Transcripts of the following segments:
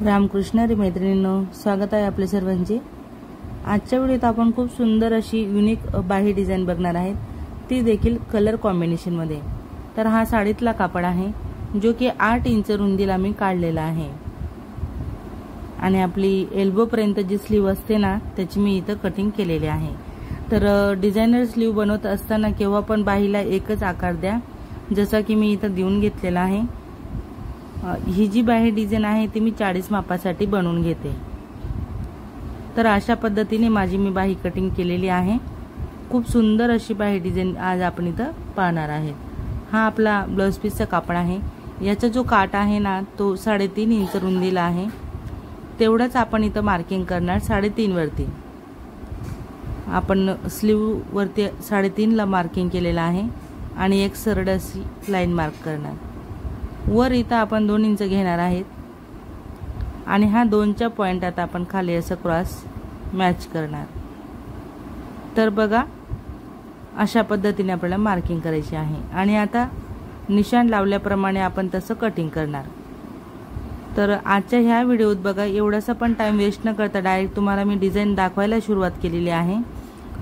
रामकृष्ण हरी मैत्रिणींनो, स्वागत आहे आपले सर्वांचे। आजच्या व्हिडिओत आपण खूप सुंदर अशी युनिक बाही डिझाइन बघणार आहेत, ती देखील कलर कॉम्बिनेशन मध्ये। तर हा साडीतला कापड आहे जो की 8 इंच रुंदीला मी काढलेला आहे आणि आपली एल्बो पर्यंत जी स्लीव असते ना त्याची मी इथं कटिंग केलेली आहे। तर डिझायनर स्लीव बनवत असताना केव्हा पण बाहीला एकच आकार द्या, जसा की मी इथं देऊन घेतलेला आहे। ही जी बाही डिझाइन आहे ती मी 40 मापासाठी बनवून घेते। तर अशा पद्धतीने माझी मी बाही कटिंग केलेली आहे। खूप सुंदर अशी बाही डिझाइन आज आपण इथं पाहणार आहोत। हा आपला ब्लाउज पीसचा कापड आहे। याचा जो काट आहे ना तो 3.5 इंच रुंदीला आहे। तेवढंच आपण इथं मार्किंग करणार 3.5 वरती। आपण स्लीव वरती 3.5 ला मार्किंग केलेलं आहे आणि एक सरळ अशी लाईन मार्क करणार। वर इथं आपण 2 इंच घेणार आहेत आणि हा 2च्या पॉइंट आता आपण खाली असं क्रॉस मॅच करणार। तर बघा अशा पद्धतीने आपल्याला मार्किंग करायची आहे आणि आता निशाण लावल्याप्रमाणे आपण तसं कटिंग करणार। तर आजच्या ह्या व्हिडिओत बघा एवढासा पण टाइम वेस्ट न करता डायरेक्ट तुम्हाला मी डिझाइन दाखवायला सुरुवात केलेली आहे।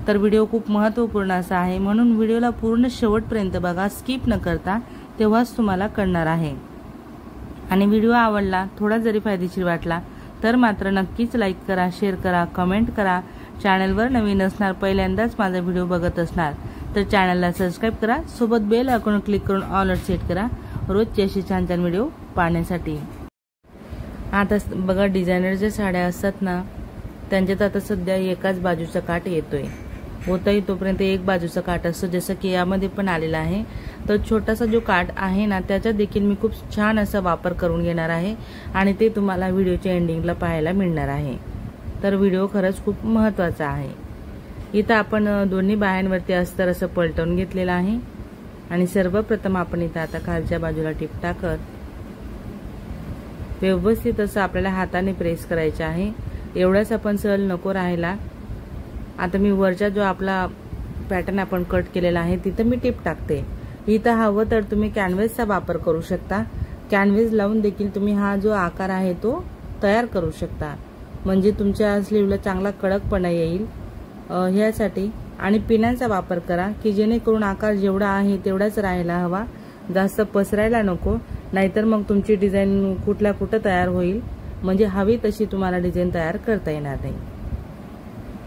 तर व्हिडिओ खूप महत्त्वपूर्ण असा आहे, म्हणून व्हिडिओला पूर्ण शेवटपर्यंत बघा, स्किप न करता, तेव्हाच तुम्हाला कळणार आहे। आणि व्हिडिओ आवडला, थोडा जरी फायदेशीर वाटला तर मात्र नक्कीच लाईक करा, शेअर करा, कमेंट करा। चॅनलवर नवीन असणार, पहिल्यांदाच माझा व्हिडिओ बघत असणार तर चॅनलला सबस्क्राइब करा, सोबत बेल आयकॉन क्लिक करून ऑल सेट करा रोजचे असे छान छान व्हिडिओ पाहण्यासाठी। आता बघा डिझायनरच्या साड्या असतात ना त्यांच्यात आता सध्या एकाच बाजूचा काट येतोय, होतही तोपर्यंत एक बाजूचा काट असतो, जसं की यामध्ये पण आलेला आहे। तर छोटासा जो काट आहे ना त्याचा देखील मी खूप छान असा वापर करून घेणार आहे आणि ते तुम्हाला व्हिडिओच्या एंडिंगला पाहायला मिळणार आहे। तर व्हिडिओ खरंच खूप महत्त्वाचा आहे। इथं आपण दोन्ही बाह्यांवरती अस्तर असं पलटवून घेतलेलं आहे आणि सर्वप्रथम आपण इथं आता खालच्या बाजूला टिप टाकत व्यवस्थित असं आपल्याला हाताने प्रेस करायचं आहे। एवढाच आपण सहल नको राहायला। आता मी वरचा जो आपला पॅटर्न आपण कट केलेला आहे तिथं मी टिप टाकते। इथं हवं तर तुम्ही कॅनव्हासचा वापर करू शकता, कॅनव्हास लावून देखील तुम्ही हा जो आकार आहे तो तयार करू शकता, म्हणजे तुमच्या स्लीवला चांगला कडकपणा येईल ह्यासाठी। आणि पिनांचा वापर करा की जेणेकरून आकार जेवढा आहे तेवढाच राहायला हवा, जास्त पसरायला नको, नाहीतर मग तुमची डिझाइन कुठल्या कुठं तयार होईल, म्हणजे हवी तशी तुम्हाला डिझाइन तयार करता येणार नाही।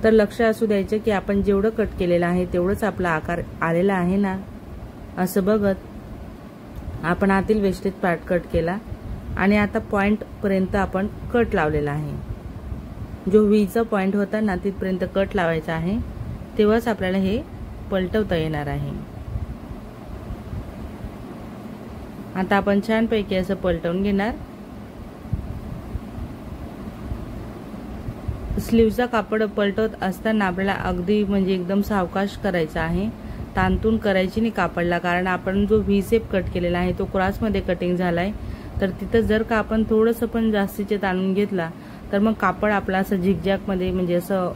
तर लक्ष असू द्यायचं की आपण जेवढं कट केलेलं आहे तेवढंच आपला आकार आलेला आहे ना, असं बघत आपण आतील वेस्टेज पार्ट कट केला आणि आता पॉइंट पर्यंत आपण कट लावलेला आहे। जो व्हीचा पॉइंट होता ना तिथपर्यंत कट लावायचा आहे, तेव्हाच आपल्याला हे पलटवता येणार आहे। आता आपण छानपैकी असं पलटवून घेणार। स्लीवचा कापड पलटवत असताना आपल्याला अगदी म्हणजे एकदम सावकाश करायचा आहे, तांतून करायची नाही कापडला, कारण आपण जो व्ही शेप कट केलेला आहे तो क्रॉस मध्ये कटिंग झालाय। तर तिथं जर का आपण थोडंसं पण जास्तीचे ताणून घेतला तर मग कापड आपला असं झिगझॅग मध्ये म्हणजे असं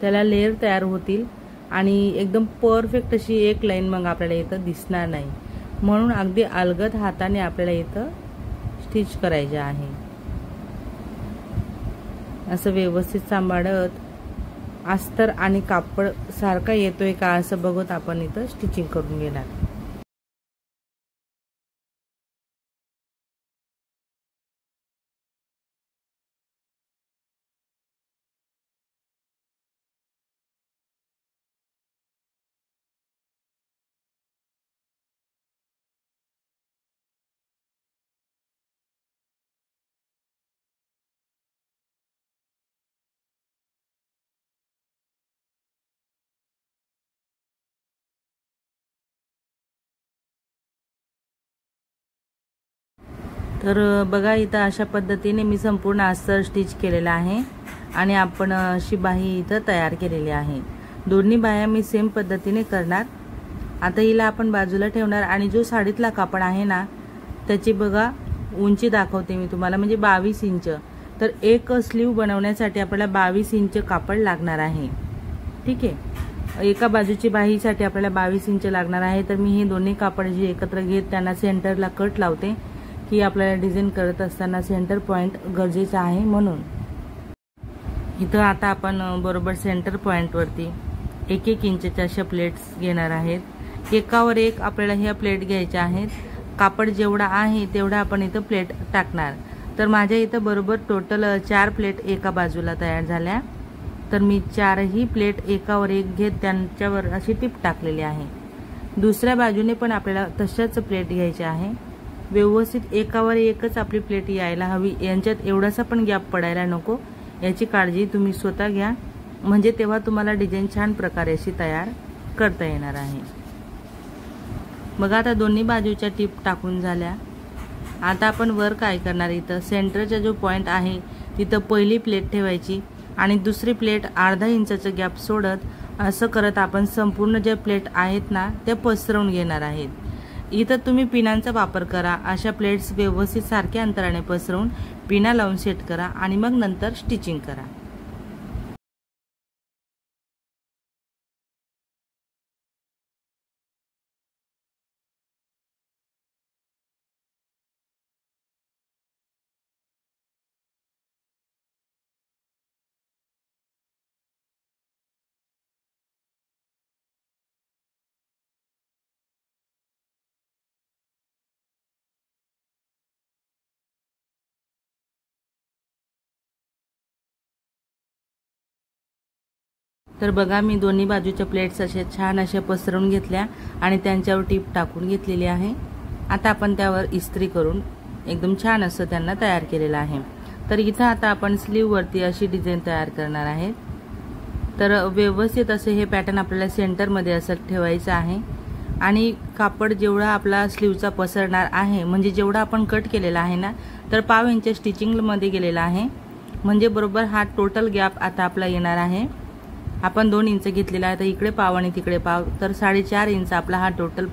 त्याला लेयर तयार होतील आणि एकदम परफेक्ट अशी एक लाईन मग आपल्याला इथं दिसणार नाही। म्हणून अगदी अलगद हाताने आपल्याला इथं स्टिच करायचे आहे। असं व्यवस्थित सांभाळत अस्तर आणि कापड सारखा येतोय का असं बघत आपण इथं स्टिचिंग करून घेणार। तर बघा इथं अशा पद्धतीने मी संपूर्ण अस्तर स्टिच केलेला आहे आणि आपण अशी बाही इथं तयार केलेली आहे। दोन्ही बाह्या मी सेम पद्धतीने करणार। आता हिला आपण बाजूला ठेवणार आणि जो साडीतला कापड आहे ना त्याची बघा उंची दाखवते मी तुम्हाला, म्हणजे 22 इंच। तर एक स्लीव बनवण्यासाठी आपल्याला 22 इंच कापड लागणार आहे, ठीक आहे। एका बाजूची बाहीसाठी आपल्याला 22 इंच लागणार आहे। तर मी हे दोन्ही कापड जे एकत्र घेत त्यांना सेंटरला कट लावते की आपल्याला डिझाईन करत असताना सेंटर पॉइंट गरजेचा आहे म्हणून। इथं आता आपण बरोबर सेंटर पॉइंटवरती 1-1 इंचच्या अशा प्लेट्स घेणार आहेत। एकावर एक आपल्याला ह्या प्लेट घ्यायच्या आहेत। कापड जेवढा आहे तेवढा आपण इथं प्लेट टाकणार। तर माझ्या इथं बरोबर टोटल 4 प्लेट एका बाजूला तयार झाल्या। तर मी 4ही प्लेट एकावर एक घेत त्यांच्यावर अशी टिप टाकलेली आहे। दुसऱ्या बाजूने पण आपल्याला तशाच प्लेट घ्यायची आहे। व्यवस्थित एकावर एकच आपली प्लेट यायला हवी, यांच्यात एवढासा पण गॅप पडायला नको, याची काळजी तुम्ही स्वतः घ्या, म्हणजे तेव्हा तुम्हाला डिझाईन छान प्रकारे अशी तयार करता येणार आहे। बघा आता दोन्ही बाजूच्या टिप टाकून झाल्या। आता आपण वर काय करणार, इथं सेंटरचा जो पॉइंट आहे तिथं पहिली प्लेट ठेवायची आणि दुसरी प्लेट अर्धा इंचाचा गॅप सोडत असं करत आपण संपूर्ण जे प्लेट आहेत ना ते पसरवून घेणार आहेत। इथं तुम्ही पिनांचा वापर करा। अशा प्लेट्स व्यवस्थित सारख्या अंतराने पसरवून पिना लावून सेट करा आणि मग नंतर स्टिचिंग करा। तर बघा मी दोन्ही बाजूच्या प्लेट्स अशा छान अशा पसरवून घेतल्या आणि त्यांच्यावर टीप टाकून घेतलेली आहे। आता आपण त्यावर इस्त्री करून एकदम छान असं त्यांना तयार केलेलं आहे। तर इथं आता आपण स्लीव वरती अशी डिझाईन तयार करणार आहे। तर व्यवस्थित असे हे पॅटर्न आपल्याला सेंटर मध्ये असं ठेवायचं आहे आणि कापड जेवढा आपला स्लीवचा पसरणार आहे, म्हणजे जेवढा आपण कट केलेला आहे ना, तर 1/2 इंच स्टिचिंग मध्ये गेलेला आहे, म्हणजे बरोबर हा टोटल गॅप आता आपला येणार आहे। आपण 2 इंच घेतलेला आहे, तर इकडे पाव आणि तिकडे पाव, तर 4.5 इंच आपला हा टोटल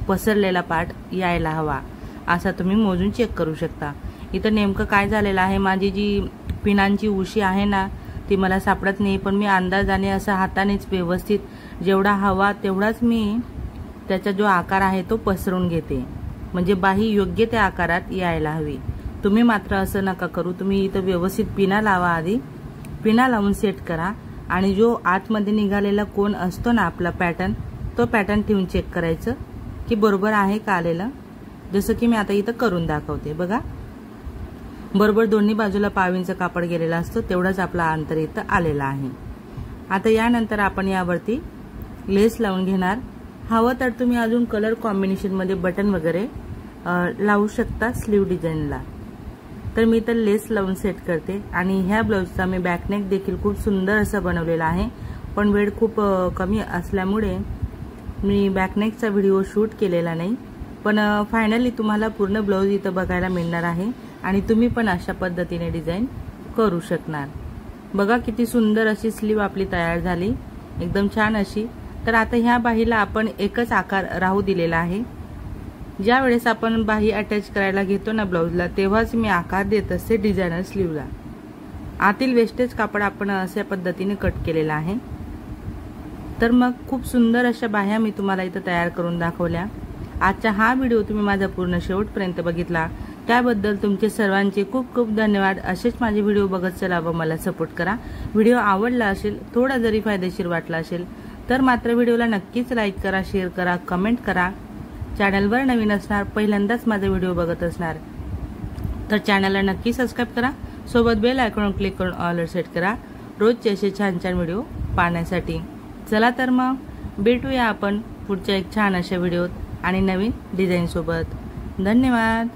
पसरलेला पार्ट यायला हवा, असा तुम्ही मोजून चेक करू शकता। इथं नेमकं काय झालेलं आहे, माझी जी पिनांची उशी आहे ना ती मला सापडत नाही, पण मी अंदाजाने असं हातानेच व्यवस्थित जेवढा हवा तेवढाच मी त्याचा जो आकार आहे तो पसरवून घेते, म्हणजे बाही योग्य त्या आकारात यायला हवी। तुम्ही मात्र असं नका करू, तुम्ही इथं व्यवस्थित पिना लावा, आधी पिना लावून सेट करा आणि जो आतमध्ये निघालेला कोण असतो ना आपला पॅटर्न, तो पॅटर्न ठेवून चेक करायचं की बरोबर आहे का आलेलं। जसं की मी आता इथं करून दाखवते। बघा बरोबर दोन्ही बाजूला 1/2 इंच कापड गेलेला असतो, तेवढाच आपला अंतर इथं आलेला आहे। आता यानंतर आपण यावरती लेस लावून घेणार। हवं तर तुम्ही अजून कलर कॉम्बिनेशन मध्ये बटन वगैरे लावू शकता स्लीव डिझाईनला। तर मी तर लेस लावून सेट करते आणि ह्या ब्लाउजचा मी बॅकनेक देखील खूप सुंदर असा बनवलेला आहे, पण वेळ खूप कमी असल्यामुळे मी बॅकनेकचा व्हिडिओ शूट केलेला नाही, पण फायनली तुम्हाला पूर्ण ब्लाउज इथं बघायला मिळणार आहे आणि तुम्ही पण अशा पद्धतीने डिझाईन करू शकणार। बघा किती सुंदर अशी स्लीव आपली तयार झाली, एकदम छान अशी। तर आता ह्या बाहीला आपण एकच आकार राहू दिलेला आहे। ज्या वेळेस आपण बाही अटॅच करायला घेतो ना ब्लाउजला, तेव्हाच मी आकार देत असते डिझायनर स्लीवला। आतील वेस्टेज कापड आपण अशा पद्धतीने कट केलेला आहे। तर मग खूप सुंदर अशा बाह्या मी तुम्हाला इथं तयार करून दाखवल्या। आजचा हा व्हिडिओ तुम्ही माझा पूर्ण शेवटपर्यंत बघितला त्याबद्दल तुमचे सर्वांचे खूप खूप धन्यवाद। असेच माझे व्हिडिओ बघत चला व मला सपोर्ट करा। व्हिडिओ आवडला असेल, थोडा जरी फायदेशीर वाटला असेल तर मात्र व्हिडिओला नक्कीच लाईक करा, शेअर करा, कमेंट करा। चॅनलवर नवीन असणार, पहिल्यांदाच माझे व्हिडिओ बघत असणार तर चॅनलला नक्की सबस्क्राइब करा, सोबत बेल आयकॉन क्लिक करून ऑलवर सेट करा रोजचे असे छान छान व्हिडिओ पाहण्यासाठी। चला तर मग भेटूया आपण पुढच्या एक छान अशा व्हिडिओत आणि नवीन डिझाईन सोबत। धन्यवाद।